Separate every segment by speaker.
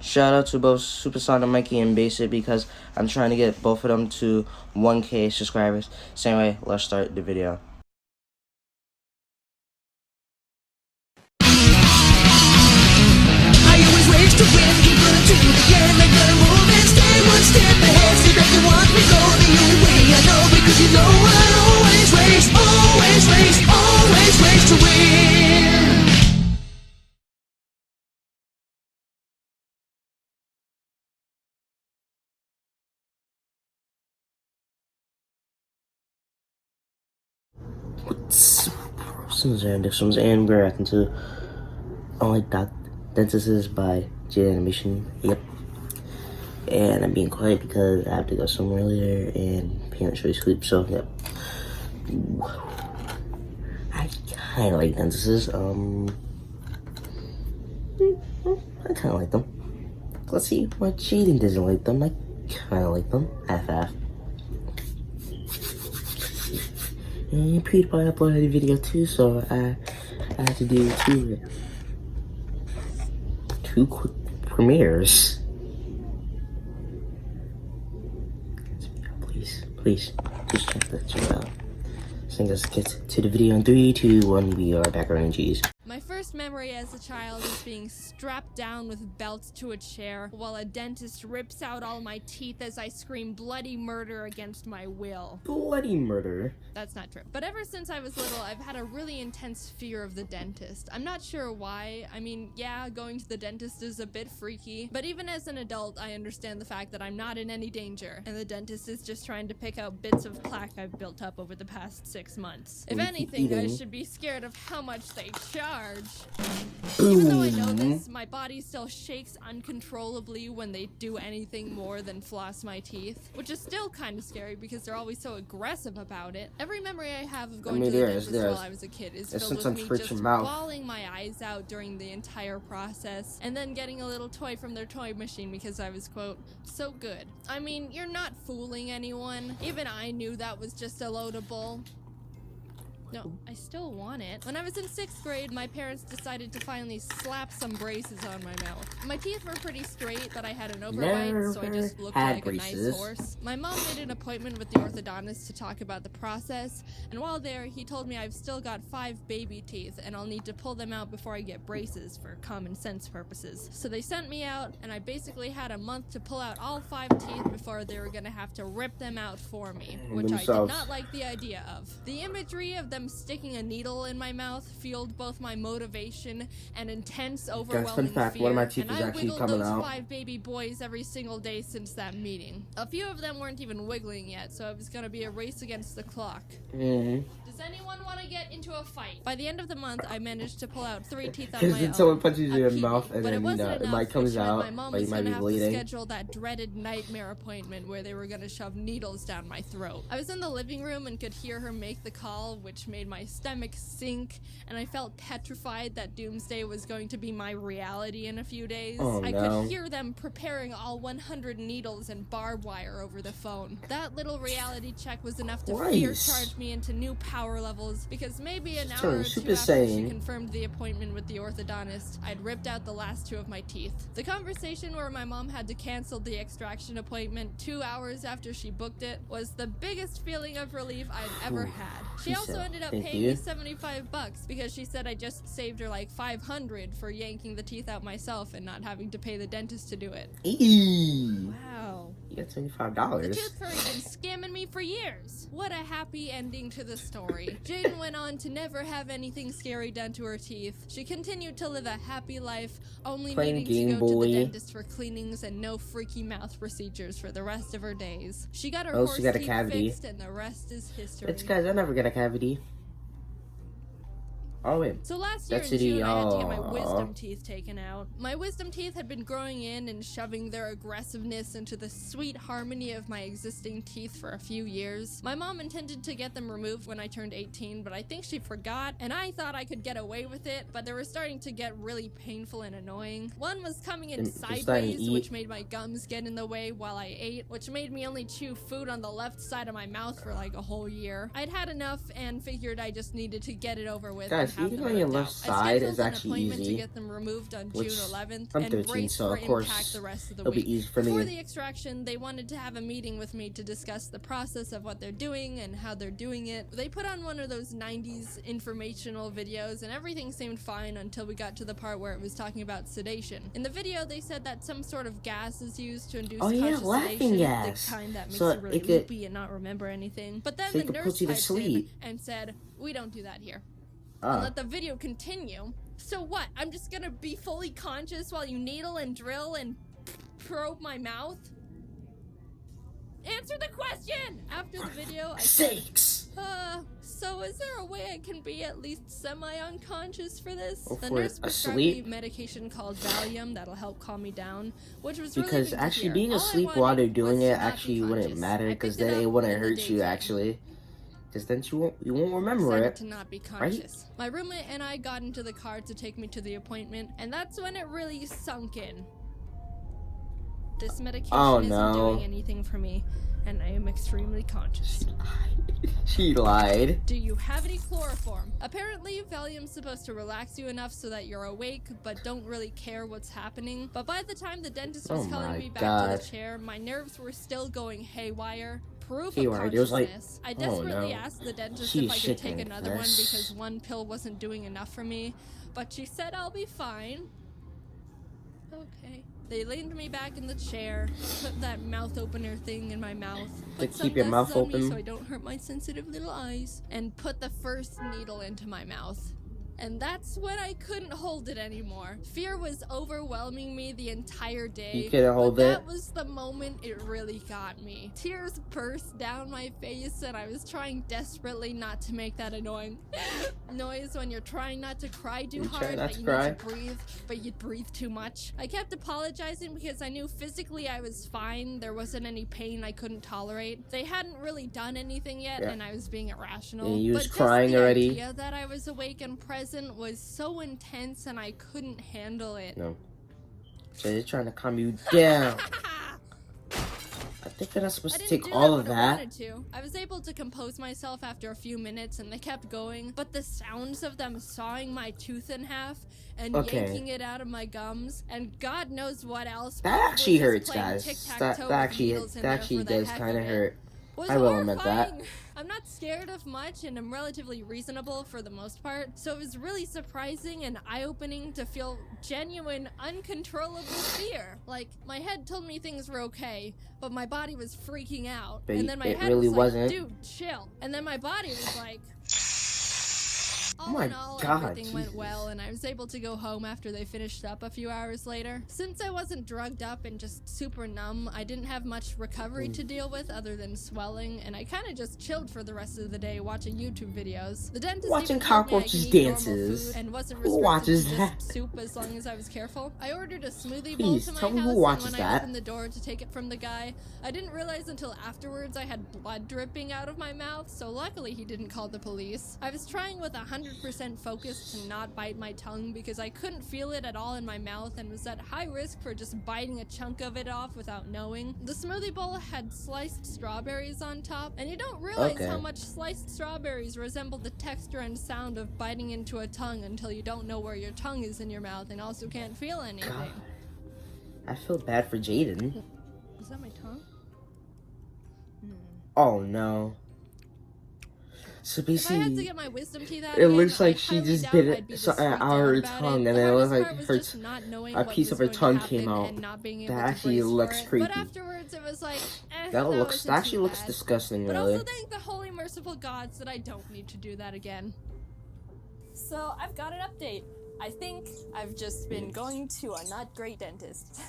Speaker 1: Shout out to both Supersonic Mikey and Basic because I'm trying to get both of them to 1K subscribers. So anyway, let's start the video.
Speaker 2: I always race to win, keep running to the end, make a move and stay one step ahead. See that you want me go the only way I know, because you know I always race, always race, always race to win.
Speaker 1: This one's and we're reacting to Only Dentists by J Animation. Yep. And I'm being quiet because I have to go somewhere later and parents really sleep, so yep. I kinda like dentists. I kinda like them. Let's see why Jaden doesn't like them. I kinda like them. Half. And PewDiePie uploaded a video too, so I had to do two quick premieres. Please, just check that out. So let's get to the video in 3, 2, 1. We are back around cheese.
Speaker 3: My first memory as a child is being strapped down with belts to a chair while a dentist rips out all my teeth as I scream bloody murder against my will.
Speaker 1: Bloody murder?
Speaker 3: That's not true. But ever since I was little, I've had a really intense fear of the dentist. I'm not sure why. I mean, yeah, going to the dentist is a bit freaky, but even as an adult, I understand the fact that I'm not in any danger, and the dentist is just trying to pick out bits of plaque I've built up over the past 6 months. If anything, I should be scared of how much they charge. Even though I know this, my body still shakes uncontrollably when they do anything more than floss my teeth, which is still kind of scary because they're always so aggressive about it. Every memory I have of going to the dentist while I was a kid is filled with me just bawling my eyes out during the entire process, and then getting a little toy from their toy machine because I was, quote, so good. I mean, you're not fooling anyone. Even I knew that was just a load of bull. No, I still want it. When I was in 6th grade, my parents decided to finally slap some braces on my mouth. My teeth were pretty straight, but I had an overbite, so I just looked like a nice horse. My mom made an appointment with the orthodontist to talk about the process, and while there, he told me I've still got 5 baby teeth, and I'll need to pull them out before I get braces for common sense purposes. So they sent me out, and I basically had a month to pull out all 5 teeth before they were gonna have to rip them out for me, which I did not like the idea of. The imagery of them sticking a needle in my mouth fueled both my motivation and intense, overwhelming fear.
Speaker 1: One of my teeth
Speaker 3: and
Speaker 1: is
Speaker 3: I
Speaker 1: actually
Speaker 3: wiggled
Speaker 1: coming
Speaker 3: those
Speaker 1: out.
Speaker 3: 5 baby boys every single day since that meeting. A few of them weren't even wiggling yet, so it was gonna be a race against the clock. Does anyone want to get into a fight? By the end of the month, I managed to pull out 3 teeth on my own.
Speaker 1: Someone punches you in
Speaker 3: the
Speaker 1: mouth and then it might comes out,
Speaker 3: my mom
Speaker 1: but you
Speaker 3: was
Speaker 1: might be
Speaker 3: gonna have to
Speaker 1: bleeding.
Speaker 3: schedule that dreaded nightmare appointment where they were gonna shove needles down my throat. I was in the living room and could hear her make the call, which made my stomach sink, and I felt petrified that doomsday was going to be my reality in a few days. I could hear them preparing all 100 needles and barbed wire over the phone. That little reality check was enough to fear charge me into new power levels, because maybe an hour or two after she confirmed the appointment with the orthodontist, I'd ripped out the last 2 of my teeth. The conversation where my mom had to cancel the extraction appointment 2 hours after she booked it was the biggest feeling of relief I'd ever had. She also ended up paying me $75 because she said I just saved her like $500 for yanking the teeth out myself and not having to pay the dentist to do it. Wow.
Speaker 1: You got $75.
Speaker 3: The tooth fairy's been scamming me for years. What a happy ending to the story. Jane went on to never have anything scary done to her teeth. She continued to live a happy life, only needing to go to the dentist for cleanings and no freaky mouth procedures for the rest of her days. She got her horse teeth fixed, and the rest is history.
Speaker 1: Guys, I never get a cavity. Oh, wait.
Speaker 3: So last year in June, I had to get my wisdom teeth taken out. My wisdom teeth had been growing in and shoving their aggressiveness into the sweet harmony of my existing teeth for a few years. My mom intended to get them removed when I turned 18, but I think she forgot, and I thought I could get away with it, but they were starting to get really painful and annoying. One was coming in sideways, which made my gums get in the way while I ate, which made me only chew food on the left side of my mouth for like a whole year. I'd had enough and figured I just needed to get it over with.
Speaker 1: Guys,
Speaker 3: have
Speaker 1: eating
Speaker 3: them
Speaker 1: on your
Speaker 3: ripped
Speaker 1: left
Speaker 3: out.
Speaker 1: side
Speaker 3: I
Speaker 1: is
Speaker 3: scheduled an
Speaker 1: actually
Speaker 3: appointment
Speaker 1: easy,
Speaker 3: to get them removed on
Speaker 1: which
Speaker 3: June 11th
Speaker 1: I'm
Speaker 3: and
Speaker 1: 13,
Speaker 3: braced
Speaker 1: so
Speaker 3: for
Speaker 1: of course
Speaker 3: impact the rest of the
Speaker 1: it'll
Speaker 3: week.
Speaker 1: be easy for
Speaker 3: Before
Speaker 1: me.
Speaker 3: the extraction, they wanted to have a meeting with me to discuss the process of what they're doing and how they're doing it. They put on one of those 90s informational videos and everything seemed fine until we got to the part where it was talking about sedation. In the video, they said that some sort of gas is used to induce conscious
Speaker 1: laughing
Speaker 3: sedation,
Speaker 1: gas.
Speaker 3: the kind that makes
Speaker 1: So
Speaker 3: you really
Speaker 1: it could-
Speaker 3: loopy and not remember anything. But then
Speaker 1: so
Speaker 3: the
Speaker 1: it could
Speaker 3: nurse
Speaker 1: put you to
Speaker 3: piped
Speaker 1: sleep.
Speaker 3: in and said, "We don't do that here." And let the video continue. So what? I'm just gonna be fully conscious while you needle and drill and probe my mouth? Answer the question! After the video, I said, so is there a way I can be at least semi-unconscious for this? The nurse prescribed me medication called Valium that'll help calm me down, which was really
Speaker 1: because
Speaker 3: good
Speaker 1: actually
Speaker 3: to hear.
Speaker 1: being
Speaker 3: All I
Speaker 1: asleep while
Speaker 3: wanted
Speaker 1: they're doing
Speaker 3: was to
Speaker 1: it
Speaker 3: not be
Speaker 1: actually wouldn't
Speaker 3: conscious.
Speaker 1: matter,
Speaker 3: I
Speaker 1: because
Speaker 3: picked
Speaker 1: then
Speaker 3: it
Speaker 1: it
Speaker 3: up
Speaker 1: wouldn't
Speaker 3: in the
Speaker 1: hurt you
Speaker 3: daytime.
Speaker 1: actually, because then you won't remember
Speaker 3: Said
Speaker 1: it.
Speaker 3: to not be conscious. My roommate and I got into the car to take me to the appointment, and that's when it really sunk in. This medication isn't doing anything for me, and I am extremely conscious.
Speaker 1: She lied.
Speaker 3: Do you have any chloroform? Apparently, Valium's supposed to relax you enough so that you're awake, but don't really care what's happening. But by the time the dentist was calling me back to the chair, my nerves were still going haywire. Proof of consciousness. I desperately asked the dentist if I could take another one because one pill wasn't doing enough for me, but she said I'll be fine. Okay. They leaned me back in the chair, put that mouth opener thing in my mouth, put some
Speaker 1: keep your mouth
Speaker 3: glasses on me
Speaker 1: open?
Speaker 3: so I don't hurt my sensitive little eyes, and put the first needle into my mouth. And that's when I couldn't hold it anymore. Fear was overwhelming me the entire day.
Speaker 1: You couldn't hold
Speaker 3: but
Speaker 1: it?
Speaker 3: that was the moment it really got me. Tears burst down my face, and I was trying desperately not to make that annoying noise when you're trying not to cry too hard, but you need to breathe, but you breathe too much. I kept apologizing because I knew physically I was fine. There wasn't any pain I couldn't tolerate. They hadn't really done anything yet, and I was being irrational.
Speaker 1: And you was
Speaker 3: but
Speaker 1: crying
Speaker 3: just the
Speaker 1: already.
Speaker 3: idea that I was awake and present was so intense and I couldn't handle it.
Speaker 1: No. So they're trying to calm you down. I think they're not supposed to take all of that.
Speaker 3: I was able to compose myself after a few minutes and they kept going, but the sounds of them sawing my tooth in half and yanking it out of my gums and God knows what else.
Speaker 1: That actually hurts, guys. That actually does kind of hurt. I will admit that.
Speaker 3: I'm not scared of much and I'm relatively reasonable for the most part, so it was really surprising and eye-opening to feel genuine, uncontrollable fear. Like, my head told me things were okay, but my body was freaking out.
Speaker 1: But
Speaker 3: and then my head
Speaker 1: really
Speaker 3: was like,
Speaker 1: wasn't.
Speaker 3: dude, chill. And then my body was like...
Speaker 1: Oh my God,
Speaker 3: everything went well, and I was able to go home after they finished up a few hours later. Since I wasn't drugged up and just super numb, I didn't have much recovery to deal with other than swelling, and I kind of just chilled for the rest of the day watching YouTube videos. The dentist
Speaker 1: watching
Speaker 3: even told me I
Speaker 1: cockroaches
Speaker 3: could eat
Speaker 1: dances.
Speaker 3: food and wasn't
Speaker 1: Who watches
Speaker 3: restricted to
Speaker 1: that?
Speaker 3: just soup as long as I was careful. I ordered a smoothie bowl to my
Speaker 1: tell me
Speaker 3: house,
Speaker 1: who watches
Speaker 3: and when I
Speaker 1: that.
Speaker 3: opened the door to take it from the guy, I didn't realize until afterwards I had blood dripping out of my mouth, so luckily he didn't call the police. I was trying with 100% focus to not bite my tongue because I couldn't feel it at all in my mouth and was at high risk for just biting a chunk of it off without knowing. The smoothie bowl had sliced strawberries on top, and you don't realize how much sliced strawberries resemble the texture and sound of biting into a tongue until you don't know where your tongue is in your mouth and also can't feel anything.
Speaker 1: God. I feel bad for Jaden.
Speaker 3: Is that my tongue?
Speaker 1: Oh no. So basically,
Speaker 3: if I had to get my wisdom teeth out
Speaker 1: it
Speaker 3: again,
Speaker 1: looks like
Speaker 3: I
Speaker 1: she
Speaker 3: highly
Speaker 1: just
Speaker 3: doubt
Speaker 1: bit
Speaker 3: I'd
Speaker 1: it
Speaker 3: be this
Speaker 1: out
Speaker 3: freaked
Speaker 1: of
Speaker 3: out
Speaker 1: her
Speaker 3: about
Speaker 1: tongue,
Speaker 3: it.
Speaker 1: and
Speaker 3: The
Speaker 1: then it was
Speaker 3: hardest
Speaker 1: like
Speaker 3: part was
Speaker 1: her
Speaker 3: just not knowing
Speaker 1: a
Speaker 3: what
Speaker 1: piece of
Speaker 3: was
Speaker 1: her
Speaker 3: going to
Speaker 1: tongue came
Speaker 3: happen
Speaker 1: out.
Speaker 3: and not being able
Speaker 1: That
Speaker 3: to
Speaker 1: actually
Speaker 3: brace for
Speaker 1: looks
Speaker 3: it.
Speaker 1: creepy.
Speaker 3: But afterwards, it was like,
Speaker 1: That
Speaker 3: wasn't
Speaker 1: actually
Speaker 3: too
Speaker 1: looks
Speaker 3: bad.
Speaker 1: disgusting,
Speaker 3: But
Speaker 1: really.
Speaker 3: also thank the holy merciful gods that I don't need to do that again. So I've got an update. I think I've just been going to a not great dentist.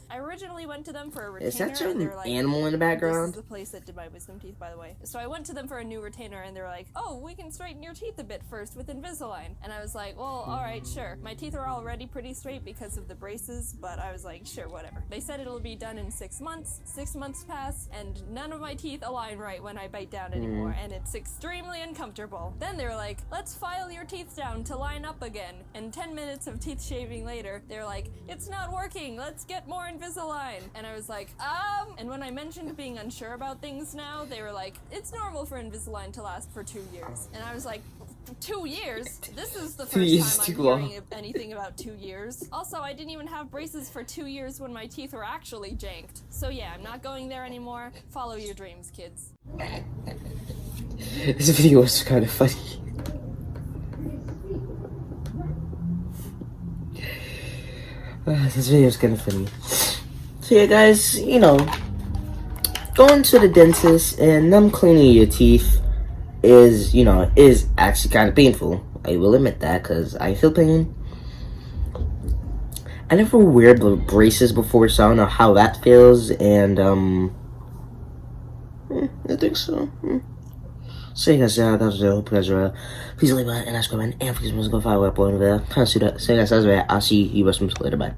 Speaker 3: I originally went to them for a retainer.
Speaker 1: Is that
Speaker 3: and they
Speaker 1: your
Speaker 3: were like,
Speaker 1: animal in the
Speaker 3: this
Speaker 1: background?
Speaker 3: is the place that did my wisdom teeth, by the way. So I went to them for a new retainer, and they were like, oh, we can straighten your teeth a bit first with Invisalign. And I was like, well, alright, sure. My teeth are already pretty straight because of the braces, but I was like, sure, whatever. They said it'll be done in 6 months. 6 months pass, and none of my teeth align right when I bite down anymore, and it's extremely uncomfortable. Then they were like, let's file your teeth down to line up again. And 10 minutes of teeth shaving later, they're like, it's not working, let's get more Invisalign. And I was like, and when I mentioned being unsure about things now, they were like, it's normal for Invisalign to last for 2 years. And I was like, 2 years? This is the
Speaker 1: 2 years
Speaker 3: first time
Speaker 1: too
Speaker 3: I'm
Speaker 1: long.
Speaker 3: hearing anything about 2 years. Also, I didn't even have braces for 2 years when my teeth were actually janked. So yeah, I'm not going there anymore. Follow your dreams, kids.
Speaker 1: This video was kind of funny. This video is kind of funny. So yeah, guys, you know, going to the dentist and them cleaning your teeth is, you know, is actually kind of painful. I will admit that, because I feel pain. I never wear the braces before, so I don't know how that feels, and, I think so. So you guys, that was it. Hope you guys are, please leave a like and subscribe, and please go follow up on the. So you guys, that's right. I'll see you guys later. Bye.